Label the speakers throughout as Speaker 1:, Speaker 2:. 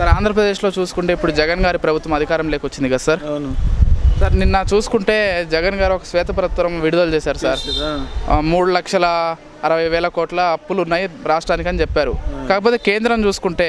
Speaker 1: Sir ఆంధ్రప్రదేశ్లో చూసుకుంటే ఇప్పుడు జగన్ గారి ప్రభుత్వం అధికారంలోకి వచ్చింది కదా సార్.
Speaker 2: అవును
Speaker 1: సార్ నిన్న చూసుకుంటే జగన్ గారు ఒక శ్వేతపత్రం విడుదల చేశారు సార్. 3,60,000 కోట్ల అప్పులు ఉన్నాయి రాష్ట్రానికి అని చెప్పారు. కాకపోతే కేంద్రం చూసుకుంటే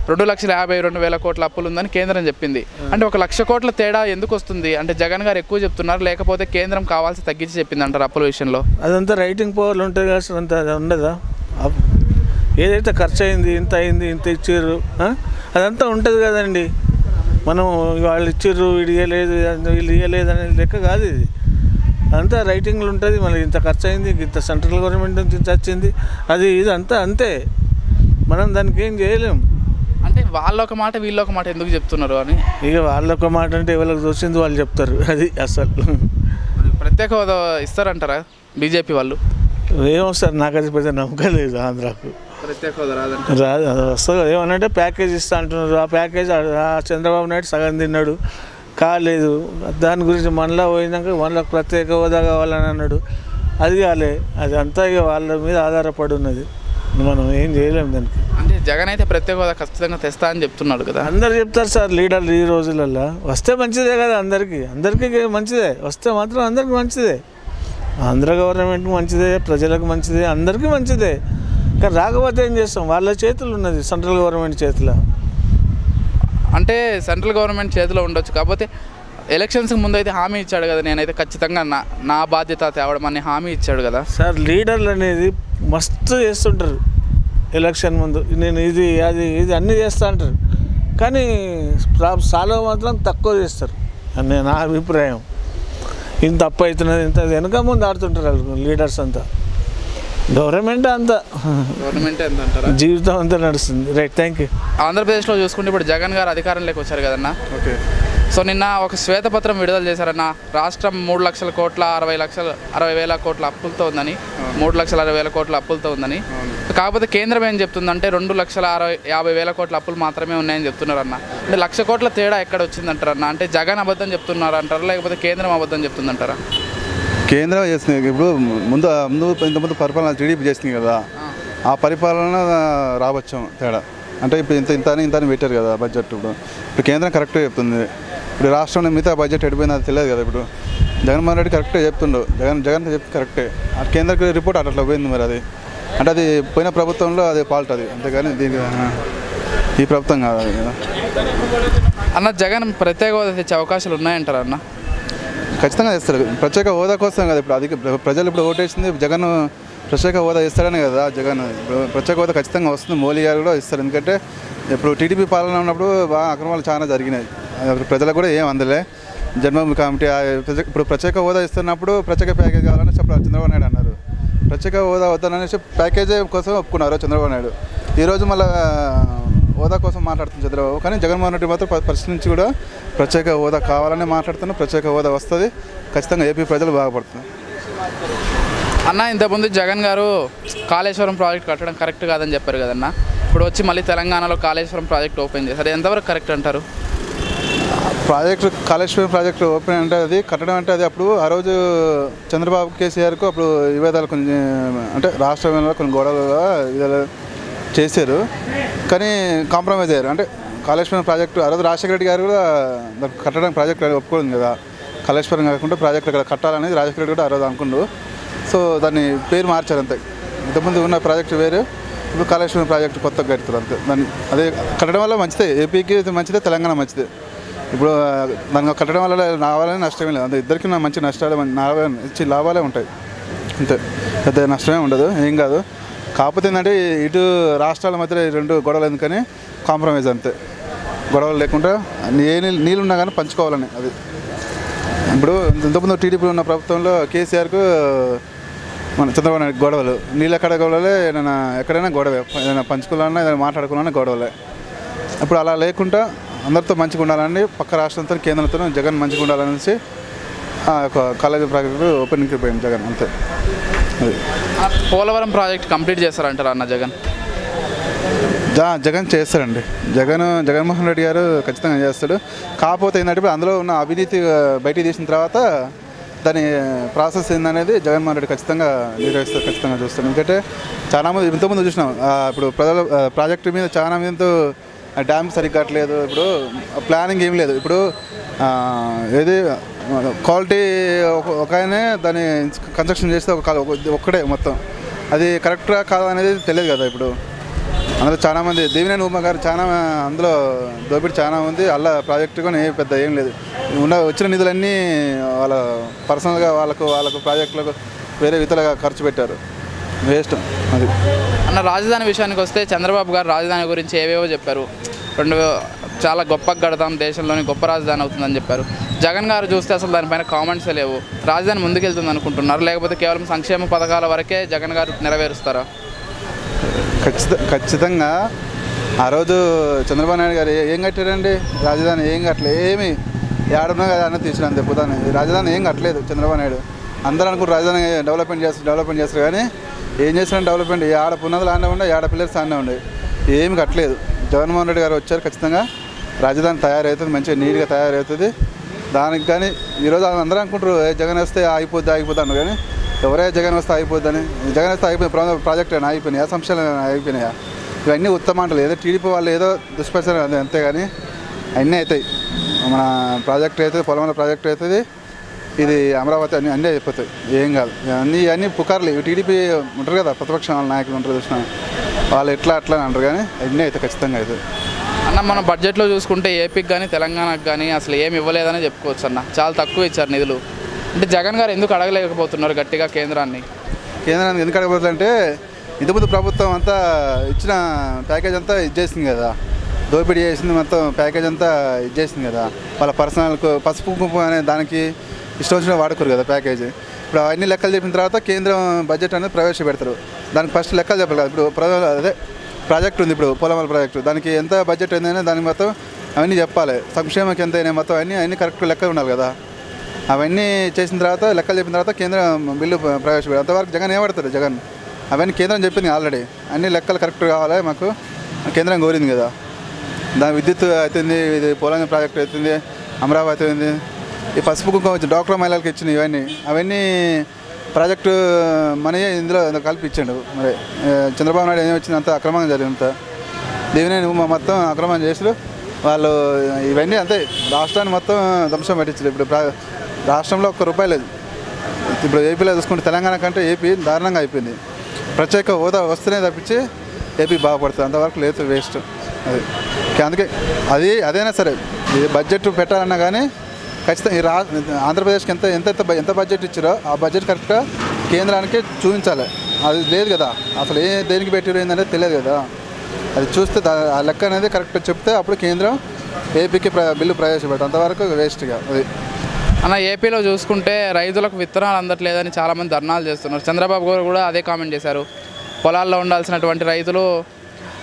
Speaker 1: 2,52,000 కోట్ల అప్పులు ఉందని కేంద్రం చెప్పింది. అంటే 1,00,000 కోట్ల తేడా ఎందుకు వస్తుంది? అంటే జగన్ గారు ఎక్కువ చెప్తున్నారు, లేకపోతే కేంద్రం కావాల్సి తగ్గించి చెప్పింది అంటారు అప్పుల విషయంలో?
Speaker 2: అదంతా రైటింగ్ పవర్లు ఉంటుంది కదా సార్, అంతా అది ఉండదా? ఏదైతే ఖర్చు అయింది ఇంత అయింది ఇంత ఇచ్చిర్రు అదంతా ఉంటుంది కదండి. మనం వాళ్ళు ఇచ్చిర్రు వీడు ఇవ్వలేదు వీళ్ళు ఇవ్వలేదు అనేది లెక్క కాదు ఇది. అంతా రైటింగ్లు ఉంటుంది. మళ్ళీ ఇంత ఖర్చు అయింది, ఇంత సెంట్రల్ గవర్నమెంట్ నుంచి ఇంత వచ్చింది, అది ఇది అంతా అంతే. మనం దానికి ఏం చేయలేము.
Speaker 1: అంటే వాళ్ళొక మాట వీళ్ళొక మాట ఎందుకు చెప్తున్నారు అని?
Speaker 2: ఇక వాళ్ళొక మాట అంటే ఎవరికి చూసింది వాళ్ళు చెప్తారు. అది అసలు
Speaker 1: ప్రత్యేక హోదా ఇస్తారంటారా బీజేపీ వాళ్ళు?
Speaker 2: ఏమో సార్, నాకు అది పెద్ద నమ్మకం లేదు. ఆంధ్రాకు
Speaker 1: ప్రత్యేక హోదా రాదు,
Speaker 2: అది వస్తుంది. ఏమనంటే ప్యాకేజ్ ఇస్తా అంటున్నారు. ఆ ప్యాకేజ్ చంద్రబాబు నాయుడు సగం తిన్నాడు, కాలేదు. దాని గురించి మనలో పోయినాక మనలో ప్రత్యేక హోదా కావాలని అన్నాడు, అది కాలే. అది అంతా ఇక వాళ్ళ మీద ఆధారపడి ఉన్నది, మనం ఏం చేయలేము దానికి.
Speaker 1: అంటే జగన్ అయితే ప్రత్యేక హోదా ఖచ్చితంగా తెస్తా అని చెప్తున్నాడు కదా.
Speaker 2: అందరు చెప్తారు సార్ లీడర్లు ఈ రోజులలో. వస్తే మంచిదే కదా, అందరికీ మంచిదే. వస్తే మాత్రం అందరికీ మంచిదే. ఆంధ్ర గవర్నమెంట్కి మంచిదే, ప్రజలకు మంచిదే, అందరికీ మంచిదే. కానీ రాకపోతే ఏం చేస్తాం? వాళ్ళ చేతులు ఉన్నది, సెంట్రల్ గవర్నమెంట్ చేతిలో.
Speaker 1: అంటే సెంట్రల్ గవర్నమెంట్ చేతిలో ఉండొచ్చు, కాకపోతే ఎలక్షన్స్కి ముందు అయితే హామీ ఇచ్చాడు కదా, నేనైతే ఖచ్చితంగా నా బాధ్యత తేవడం అని హామీ ఇచ్చాడు కదా
Speaker 2: సార్. లీడర్లు అనేది మస్తు చేస్తుంటారు ఎలక్షన్ ముందు, నేను ఇది అది ఇది అన్నీ చేస్తా అంటారు. కానీ సాలో మాత్రం తక్కువ చేస్తారు అని నా అభిప్రాయం. ఇంత తప్పు అవుతున్నది, ఇంత వెనక ముందు ఆడుతుంటారు వాళ్ళు లీడర్స్ అంతా. గవర్నమెంట్ అంతా జీవితం అంతా నడుస్తుంది. Right, thank you.
Speaker 1: ఆంధ్రప్రదేశ్లో చూసుకుంటే ఇప్పుడు జగన్ గారు అధికారంలోకి వచ్చారు కదన్నా.
Speaker 2: ఓకే.
Speaker 1: సో నిన్న ఒక శ్వేతపత్రం విడుదల చేశారన్న. రాష్ట్రం 3,00,000 కోట్ల 60,000 కోట్ల అప్పులతో ఉందని, 3,60,000 కోట్ల అప్పులతో ఉందని. కాకపోతే కేంద్రం ఏం చెప్తుందంటే 2,50,000 కోట్ల అప్పులు మాత్రమే ఉన్నాయని చెప్తున్నారన్న. అంటే 1,00,000 కోట్ల తేడా ఎక్కడ వచ్చిందంటారన్న? అంటే జగన్ అబద్ధం చెప్తున్నారంటారా, లేకపోతే కేంద్రం అబద్ధం చెప్తుందంటారా?
Speaker 3: కేంద్రం చేస్తుంది. ఇప్పుడు ఇంతకుముందు పరిపాలన టీడీపీ చేసింది కదా, ఆ పరిపాలన రావచ్చు తేడా. అంటే ఇప్పుడు ఇంత అని పెట్టారు కదా బడ్జెట్. ఇప్పుడు కేంద్రం కరెక్ట్గా చెప్తుంది. ఇప్పుడు రాష్ట్రంలో మిగతా బడ్జెట్ ఎడిపోయింది అది తెలియదు కదా. ఇప్పుడు జగన్మోహన్ రెడ్డి కరెక్టే చెప్తుండు, జగన్ చెప్తే కరెక్టే. ఆ కేంద్ర రిపోర్ట్ అట్లా పోయింది. మరి అది అంటే అది పోయిన ప్రభుత్వంలో అది ఫాల్ట్, అది అంతేగాని దీనికి ఈ ప్రభుత్వం కాదు కదా
Speaker 1: అన్న. జగన్ ప్రత్యేక హోదా తెచ్చే అవకాశాలు ఉన్నాయంటారా అన్న?
Speaker 3: ఖచ్చితంగా తెస్తారు. ప్రత్యేక హోదా కోసం కదా ఇప్పుడు అది ప్రజలు ఇప్పుడు ఓటేసింది జగన్ ప్రత్యేక హోదా ఇస్తారనే కదా. జగన్ ఇప్పుడు ప్రత్యేక హోదా ఖచ్చితంగా వస్తుంది. మోడీ గారు కూడా ఇస్తారు. ఎందుకంటే ఇప్పుడు టీడీపీ పాలన ఉన్నప్పుడు బాగా అక్రమాలు చాలా జరిగినాయి. ప్రజలకు కూడా ఏం అందలే. జన్మభూమి కమిటీ ఇప్పుడు ప్రత్యేక హోదా ఇస్తున్నప్పుడు ప్రత్యేక ప్యాకేజ్ కావాలని చెప్పారు చంద్రబాబు నాయుడు అన్నారు. ప్రత్యేక హోదా వద్దననేసి ప్యాకేజీ కోసం ఒప్పుకున్నారు చంద్రబాబు నాయుడు. ఈరోజు మళ్ళీ హోదా కోసం మాట్లాడుతుంది చంద్రబాబు. కానీ జగన్మోహన్ రెడ్డి మాత్రం పరిస్థితి నుంచి కూడా ప్రత్యేక హోదా కావాలని మాట్లాడుతున్నారు. ప్రత్యేక హోదా వస్తుంది, ఖచ్చితంగా ఏపీ ప్రజలు బాగుపడుతుంది.
Speaker 1: అన్న ఇంతకుముందు జగన్ గారు కాళేశ్వరం ప్రాజెక్ట్ కట్టడం కరెక్ట్ కాదని చెప్పారు కదన్న. ఇప్పుడు వచ్చి మళ్ళీ తెలంగాణలో కాళేశ్వరం ప్రాజెక్ట్ ఓపెన్ చేశారు, ఎంతవరకు కరెక్ట్ అంటారు?
Speaker 3: కాళేశ్వరం ప్రాజెక్టు ఓపెన్ అంటే అది కట్టడం అంటే అది అప్పుడు ఆ రోజు చంద్రబాబు కేసీఆర్కు అప్పుడు వివాదాలు కొన్ని అంటే రాష్ట్రంలో కొన్ని గొడవలుగా విధాలు చేశారు. కానీ కాంప్రమైజ్ అయ్యారు. అంటే కాళేశ్వరం ప్రాజెక్టు ఆ రోజు రాజశేఖర రెడ్డి గారు కూడా కట్టడానికి ప్రాజెక్టు ఒప్పుకోండి కదా. కాళేశ్వరం కాకుండా ప్రాజెక్టు అక్కడ కట్టాలనేది రాజశేఖర రెడ్డి కూడా ఆ రోజు అనుకుండు. సో దాన్ని పేరు మార్చారు అంతే. ఇంతకుముందు ఉన్న ప్రాజెక్టు వేరు, ఇప్పుడు కాళేశ్వరం ప్రాజెక్టు కొత్తగా కడతారు అంతే. దాన్ని అదే కట్టడం వల్ల మంచిదే, ఏపీకి మంచిదే, తెలంగాణ మంచిదే. ఇప్పుడు దాన్ని కట్టడం వల్ల రావాలని నష్టమే లేదు. అంతే, ఇద్దరికి మంచి నష్టాలు లాభాలే ఉంటాయి అంతే. పెద్ద నష్టమే ఉండదు, ఏం కాదు. కాకపోతే ఏంటంటే ఇటు రాష్ట్రాల మధ్య రెండు గొడవలు ఎందుకని కాంప్రమైజ్ అంతే. గొడవలు లేకుండా నీళ్ళు ఉన్నా కానీ పంచుకోవాలని అది. ఇప్పుడు ఇంతకుముందు టీడీపీ ఉన్న ప్రభుత్వంలో కేసీఆర్కు మన చంద్రబాబు నాయుడు గొడవలు, నీళ్ళు ఎక్కడ గొడవలే, ఏదైనా ఎక్కడైనా గొడవే, ఏదైనా పంచుకోవాలన్నా ఏదైనా మాట్లాడుకోవాలన్నా గొడవలే. ఇప్పుడు అలా లేకుండా అందరితో మంచిగా ఉండాలని పక్క రాష్ట్రంతో కేంద్రంతో జగన్ మంచిగా ఉండాలనేసి ఆ యొక్క కాలేజీ ప్రాజెక్టు ఓపెనింగ్కి పోయింది జగన్ అంతే. అది
Speaker 1: పోలవరం ప్రాజెక్ట్ కంప్లీట్ చేస్తారంటారా అన్న జగన్?
Speaker 3: జగన్ చేస్తాడండి. జగన్మోహన్ రెడ్డి గారు ఖచ్చితంగా చేస్తాడు. కాకపోతే ఏంటంటే అందులో ఉన్న అవినీతి బయటికి తీసిన తర్వాత దాని ప్రాసెస్ ఏందనేది జగన్మోహన్ రెడ్డి ఖచ్చితంగా నిర్వహిస్తారు, ఖచ్చితంగా చూస్తాడు. ఎందుకంటే చాలామంది ఇంతకుముందు చూసినాం ఇప్పుడు ప్రాజెక్టు మీద చాలా మందితో డ్యామ్ సరిగ్గా కట్టలేదు. ఇప్పుడు ప్లానింగ్ ఏం లేదు. ఇప్పుడు ఏది క్వాలిటీ ఒక ఆయనే దాన్ని కన్స్ట్రక్షన్ చేస్తే ఒక్కడే మొత్తం అది కరెక్ట్గా కాదా అనేది తెలియదు కదా. ఇప్పుడు అందులో చాలామంది దేవినేని ఉమ గారు చాలా అందులో దోపిడీ చాలా ఉంది. అలా ప్రాజెక్టు కూడా పెద్ద ఏం లేదు. వచ్చిన నిధులన్నీ వాళ్ళ పర్సనల్గా వాళ్ళకు ప్రాజెక్టులకు వేరే విధంగా ఖర్చు పెట్టారు. వేస్ట్ అది.
Speaker 1: అన్న రాజధాని విషయానికి వస్తే చంద్రబాబు గారు రాజధాని గురించి ఏవేవో చెప్పారు. చాలా గొప్పగా కడతాం, దేశంలోని గొప్ప రాజధాని అవుతుందని చెప్పారు. జగన్ గారు చూస్తే అసలు దానిపైన కామెంట్సే లేవు. రాజధాని ముందుకెళ్తుంది అనుకుంటున్నారు, లేకపోతే కేవలం సంక్షేమ పథకాల వరకే జగన్ గారు నెరవేరుస్తారా?
Speaker 3: ఖచ్చితంగా ఆ రోజు చంద్రబాబు నాయుడు గారు ఏం కట్టారండి? రాజధాని ఏం కట్టలేదు. ఏమి ఏడున్నా కదా అన్న తీసినంత చెప్పుతాను. రాజధాని ఏం కట్టలేదు చంద్రబాబు నాయుడు. అందరూ అనుకుంటారు రాజధాని డెవలప్మెంట్ చేస్తారు కానీ ఏం చేసిన డెవలప్మెంట్ ఆడ పునాదులు ఆడే ఉండే, ఆడ పిల్లర్స్ ఆడే ఉండే, ఏమి కట్టలేదు. జగన్మోహన్ రెడ్డి గారు వచ్చారు, ఖచ్చితంగా రాజధాని తయారవుతుంది, మంచిగా నీట్గా తయారవుతుంది. దానికి కానీ ఈరోజు అందరూ అనుకుంటారు జగన్ వస్తే ఆగిపోద్ది అన్నారు కానీ ఎవరే జగన్ వస్తే అయిపోద్దని. జగన్ వస్తే అయిపోయింది ప్రాజెక్ట్ అయినా అయిపోయినాయా, సంస్థలు అయిపోయినాయా? ఇవన్నీ ఉత్తమ అంటలు. ఏదో టీడీపీ వాళ్ళు ఏదో దుష్ప్రచారం అంతేగాని అన్నీ అవుతాయి. మన ప్రాజెక్ట్ అవుతుంది, పొలంలో ప్రాజెక్ట్ అవుతుంది, ఇది అమరావతి అన్నీ అయిపోతాయి. ఏం కాదు. అన్నీ పుకార్లు. టీడీపీ ఉంటారు కదా, ప్రతిపక్ష నాయకులు ఉంటారు చూసిన వాళ్ళు ఎట్లా అట్లా అంటారు కానీ అన్నీ అయితే ఖచ్చితంగా అవుతుంది.
Speaker 1: అన్న మనం బడ్జెట్లో చూసుకుంటే ఏపీకి కానీ తెలంగాణకు కానీ అసలు ఏమి ఇవ్వలేదని చెప్పుకోవచ్చు అన్న. చాలా తక్కువ ఇచ్చారు నిధులు. అంటే జగన్ గారు ఎందుకు అడగలేకపోతున్నారు గట్టిగా కేంద్రాన్ని
Speaker 3: ఎందుకు అడగబోతుందంటే ఇంతకుముందు ప్రభుత్వం అంతా ఇచ్చిన ప్యాకేజ్ అంతా ఇచ్చేసింది కదా, దోపిడీ చేసింది, మొత్తం ప్యాకేజ్ అంతా ఇచ్చేసింది కదా. వాళ్ళ పర్సనల్కు పసుపు కుంకుమ అనే దానికి ఇష్టం వచ్చిన వాడుకోరు కదా ప్యాకేజ్. ఇప్పుడు అవన్నీ లెక్కలు చెప్పిన తర్వాత కేంద్రం బడ్జెట్ అనేది ప్రవేశపెడతారు. దానికి ఫస్ట్ లెక్కలు చెప్పాలి కదా. ఇప్పుడు అదే ప్రాజెక్ట్ ఉంది, ఇప్పుడు పొలమల ప్రాజెక్టు, దానికి ఎంత బడ్జెట్ అయిందనే దానికి మొత్తం అవన్నీ చెప్పాలి. సంక్షేమకి ఎంత అయినా మొత్తం అన్నీ కరెక్ట్ లెక్కలు ఉండాలి కదా. అవన్నీ చేసిన తర్వాత లెక్కలు చెప్పిన తర్వాత కేంద్రం బిల్లు ప్రవేశపెడతారు. అంతవరకు జగన్ ఏమడతారు? జగన్ అవన్నీ కేంద్రం చెప్పింది ఆల్రెడీ. అన్ని లెక్కలు కరెక్ట్ కావాలి మాకు కేంద్రం కోరింది కదా. దాని విద్యుత్ అవుతుంది, ఇది పోలంగ ప్రాజెక్ట్ అవుతుంది, అమరావతి అవుతుంది, ఈ పసుపు కుంకుమ వచ్చి డాక్టర్ మహిళలకు ఇచ్చినాయి. అవన్నీ ప్రాజెక్టు మనీ ఇందులో కల్పించండు. మరి చంద్రబాబు నాయుడు ఏమి వచ్చింది? అంత అక్రమంగా జరిగింది. దేవినేని మొత్తం అక్రమం చేసారు వాళ్ళు. ఇవన్నీ అంతే రాష్ట్రాన్ని మొత్తం ధ్వంసం పెట్టించారు. ఇప్పుడు రాష్ట్రంలో ₹1 లేదు. ఇప్పుడు ఏపీలో చూసుకుంటే తెలంగాణ కంటే ఏపీ దారుణంగా అయిపోయింది. ప్రత్యేక హోదా వస్తేనే తప్పించి ఏపీ బాగుపడుతుంది, అంతవరకు లేదు. వేస్ట్ అది. అందుకే అదైనా సరే ఇది బడ్జెట్ పెట్టాలన్నా కానీ ఖచ్చితంగా ఈ ఆంధ్రప్రదేశ్కి ఎంత బడ్జెట్ ఇచ్చారో ఆ బడ్జెట్ కరెక్ట్గా కేంద్రానికి చూపించాలి. అది లేదు కదా. అసలు దేనికి పెట్టారు ఏంటంటే తెలియదు కదా. అది చూస్తే ఆ లెక్క అనేది కరెక్ట్గా చెప్తే అప్పుడు కేంద్రం ఏపీకి బిల్లు ప్రవేశపెడతాం. అంతవరకు వేస్ట్గా అది.
Speaker 1: అన్న ఏపీలో చూసుకుంటే రైతులకు విత్తనాలు అందట్లేదని చాలామంది ధర్నాలు చేస్తున్నారు. చంద్రబాబు గారు కూడా అదే కామెంట్ చేశారు. పొలాల్లో ఉండాల్సినటువంటి రైతులు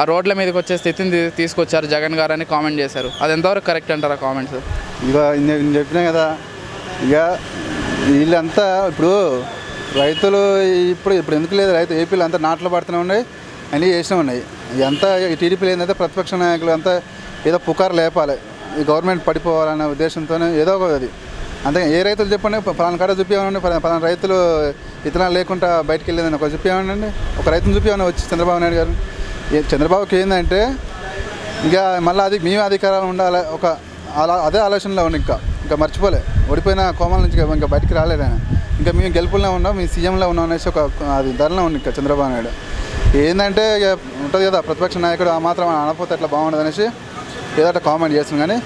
Speaker 1: ఆ రోడ్ల మీదకి వచ్చే స్థితిని తీసుకొచ్చారు జగన్ గారు అని కామెంట్ చేశారు. అది ఎంతవరకు కరెక్ట్ అంటారు ఆ కామెంట్స్?
Speaker 3: నేను చెప్పినా కదా. ఇక వీళ్ళంతా ఇప్పుడు రైతులు ఇప్పుడు ఎందుకు లేదు? ఏపీలో అంతా నాట్లు పడుతూనే ఉన్నాయి, అన్నీ చేస్తూనే ఉన్నాయి. ఇదంతా టీడీపీలో ఏంటంటే ప్రతిపక్ష నాయకులు అంతా ఏదో పుకారు లేపాలి, ఈ గవర్నమెంట్ పడిపోవాలనే ఉద్దేశంతోనే ఏదో ఒకటి. అంతే. ఏ రైతులు చెప్పండి, పలానా కాడ చూపించమండి, పలానా రైతులు విత్తనాలు లేకుండా బయటకు వెళ్ళేదని ఒక చూపించమండి. ఒక రైతుని చూపించమని వచ్చి చంద్రబాబు నాయుడు గారు. చంద్రబాబుకి ఏంటంటే ఇక మళ్ళీ అది మేమే అధికారాలు ఉండాలి, అదే ఆలోచనలో ఉంది. ఇంకా మర్చిపోలే. ఓడిపోయిన కోమాల నుంచి ఇంకా బయటికి రాలేదు ఆయన. ఇంకా మేము గెలుపుల్లో ఉన్నాం, మీ సీఎంలో ఉన్నాం అనేసి అది ధరలో ఉంది ఇంకా చంద్రబాబు నాయుడు. ఏంటంటే ఇక ఉంటుంది కదా ప్రతిపక్ష నాయకుడు, ఆ మాత్రం అనకపోతే అట్లా బాగుండదు అనేసి ఏదో కామెంట్ చేస్తుంది. కానీ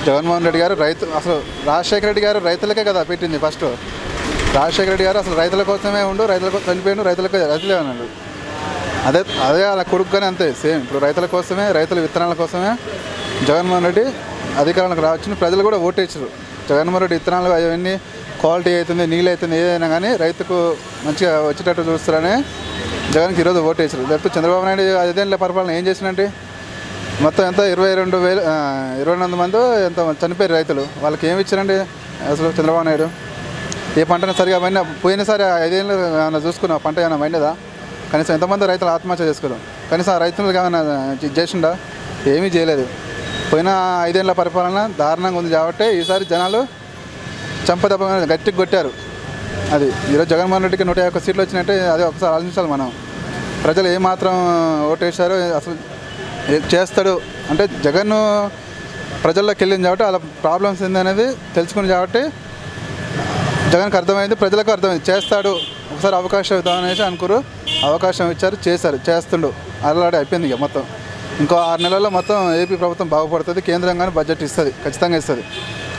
Speaker 3: జగన్మోహన్ రెడ్డి గారు అసలు రాజశేఖర రెడ్డి గారు రైతులకే కదా పెట్టింది ఫస్ట్. రాజశేఖర రెడ్డి గారు అసలు రైతుల కోసమే రైతులకు చనిపోయాడు, రైతులే అన్నాడు. అదే అలా కొడుకుగానే అంతే సేమ్. ఇప్పుడు రైతుల కోసమే, రైతుల విత్తనాల కోసమే జగన్మోహన్ రెడ్డి అధికారంలోకి రావచ్చు. ప్రజలు కూడా ఓటేసారు. జగన్మోహన్ రెడ్డి విత్తనాలు అవన్నీ క్వాలిటీ అవుతుంది, నీళ్ళు అవుతుంది, ఏదైనా కానీ రైతుకు మంచిగా వచ్చేటట్టు చూస్తారని జగన్కి ఈరోజు ఓటేసారు. లేకపోతే చంద్రబాబు నాయుడు 5 ఏళ్ళ పరిపాలన ఏం చేసినంటే మొత్తం ఎంత 22,000 మంది ఎంత చనిపోయారు రైతులు. వాళ్ళకి ఏమి ఇచ్చారండి అసలు చంద్రబాబు నాయుడు? ఏ పంటను సరిగా పడినా పోయినసారి 5 ఏళ్ళు ఏమైనా చూసుకున్నా పంట ఏమైనా పడినదా? కనీసం ఎంతమంది రైతులు ఆత్మహత్య చేసుకున్నాం? కనీసం ఆ రైతులకు ఏమైనా చేసిండా? ఏమీ చేయలేదు. పోయిన 5 ఏళ్ళ పరిపాలన దారుణంగా ఉంది కాబట్టి ఈసారి జనాలు చంపదెబ్బ గట్టిగా కొట్టారు. అది ఈరోజు జగన్మోహన్ రెడ్డికి 151 సీట్లు వచ్చినట్టే. అదే ఒకసారి ఆలోచించాలి మనం. ప్రజలు ఏమాత్రం ఓటేశారో అసలు చేస్తాడు అంటే జగన్ ప్రజల్లోకి వెళ్ళింది కాబట్టి వాళ్ళ ప్రాబ్లమ్స్ ఏంది అనేది తెలుసుకుంది కాబట్టి జగన్కి అర్థమైంది, ప్రజలకు అర్థమైంది. చేస్తాడు, ఒకసారి అవకాశం ఇద్దామనేసి అనుకోరు, అవకాశం ఇచ్చారు, చేస్తుండు. ఆల్రెడీ అయిపోయింది. ఇక మొత్తం ఇంకో 6 నెలల్లో మొత్తం ఏపీ ప్రభుత్వం బాగుపడుతుంది. కేంద్రం కానీ బడ్జెట్ ఇస్తుంది, ఖచ్చితంగా ఇస్తుంది.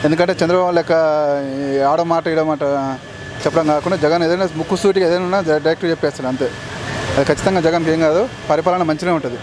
Speaker 3: ఎందుకంటే చంద్రబాబు లెక్క ఆడమాట ఈడమాట చెప్పడం కాకుండా జగన్ ఏదైనా ముక్కు సూటిగా ఏదైనా డైరెక్ట్గా చెప్పేస్తాడు అంతే. అది ఖచ్చితంగా జగన్కి ఏం కాదు, పరిపాలన మంచిగా ఉంటుంది.